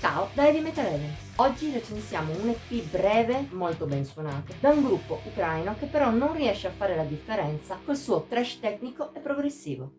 Ciao da Heavy Metal Eleven. Oggi recensiamo un EP breve, molto ben suonato, da un gruppo ucraino che però non riesce a fare la differenza col suo thrash tecnico e progressivo.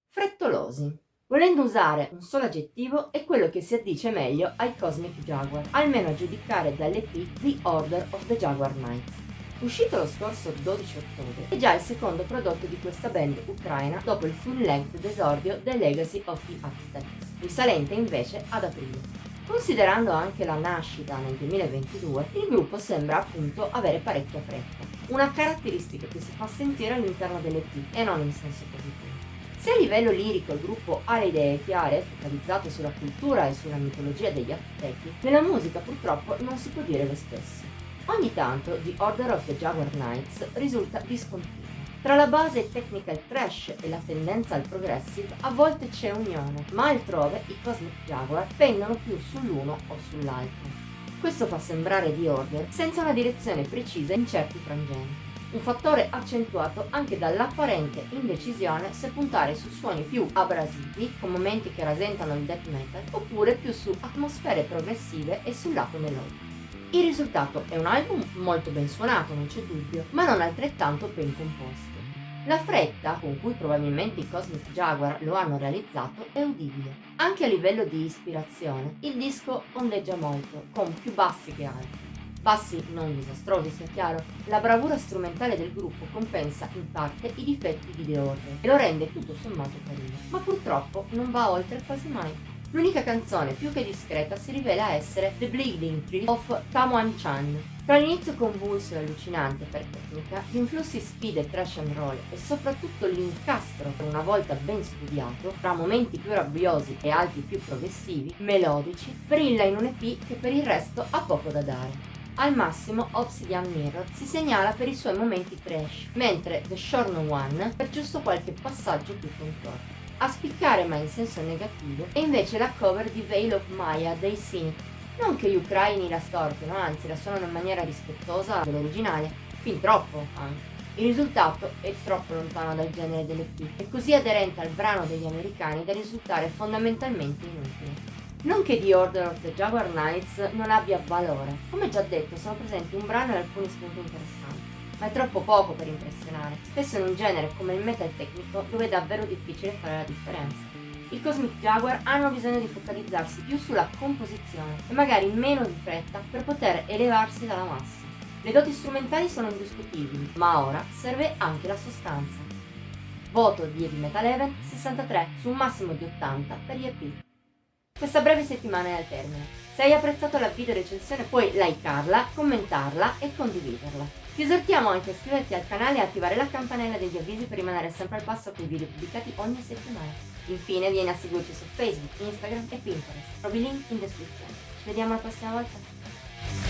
Frettolosi. Volendo usare un solo aggettivo, è quello che si addice meglio ai Cosmic Jaguar, almeno a giudicare dall'EP The Order of the Jaguar Knights. Uscito lo scorso 12 ottobre, è già il secondo prodotto di questa band ucraina dopo il full-length d'esordio The Legacy of the Aztecs, risalente invece ad aprile. Considerando anche la nascita nel 2022, il gruppo sembra appunto avere parecchia fretta, una caratteristica che si fa sentire all'interno dell'EP e non in senso positivo. Se a livello lirico il gruppo ha le idee chiare, focalizzate sulla cultura e sulla mitologia degli Aztechi, nella musica purtroppo non si può dire lo stesso. Ogni tanto The Order of the Jaguar Knights risulta discontinuo. Tra la base technical trash e la tendenza al progressive a volte c'è unione, ma altrove i Cosmic Jaguar pendono più sull'uno o sull'altro. Questo fa sembrare The Order senza una direzione precisa in certi frangenti. Un fattore accentuato anche dall'apparente indecisione se puntare su suoni più abrasivi, con momenti che rasentano il death metal, oppure più su atmosfere progressive e sul lato melodico. Il risultato è un album molto ben suonato, non c'è dubbio, ma non altrettanto ben composto. La fretta con cui probabilmente i Cosmic Jaguar lo hanno realizzato è udibile. Anche a livello di ispirazione, il disco ondeggia molto, con più bassi che alti. Bassi non disastrosi, sia chiaro, la bravura strumentale del gruppo compensa in parte i difetti di The Order e lo rende tutto sommato carino, ma purtroppo non va oltre quasi mai. L'unica canzone più che discreta si rivela essere The Bleeding Tree of Tamuan Chan. Tra l'inizio convulso e allucinante per tecnica, gli influssi speed e trash and roll e soprattutto l'incastro, per una volta ben studiato, tra momenti più rabbiosi e altri più progressivi, melodici, brilla in un EP che per il resto ha poco da dare. Al massimo Obsidian Mirror si segnala per i suoi momenti trash, mentre The Shorn One per giusto qualche passaggio più contorto. A spiccare ma in senso negativo è invece la cover di Veil of Maya dei Cynic. Non che gli ucraini la storpiano, anzi la suonano in maniera rispettosa dell'originale, fin troppo anche. Il risultato è troppo lontano dal genere dell'EP e così aderente al brano degli americani da risultare fondamentalmente inutile. Non che The Order of the Jaguar Knights non abbia valore, come già detto sono presenti un brano e alcuni spunti interessanti, ma è troppo poco per impressionare, spesso in un genere come il metal tecnico dove è davvero difficile fare la differenza. I Cosmic Jaguar hanno bisogno di focalizzarsi più sulla composizione e magari meno di fretta per poter elevarsi dalla massa. Le doti strumentali sono indiscutibili, ma ora serve anche la sostanza. Voto di Heavy Metal Eleven 63 su un massimo di 80 per gli EP. Questa breve settimana è al termine. Se hai apprezzato la video recensione puoi likearla, commentarla e condividerla. Ti esortiamo anche a iscriverti al canale e attivare la campanella degli avvisi per rimanere sempre al passo con i video pubblicati ogni settimana. Infine vieni a seguirci su Facebook, Instagram e Pinterest. Trovi il link in descrizione. Ci vediamo la prossima volta.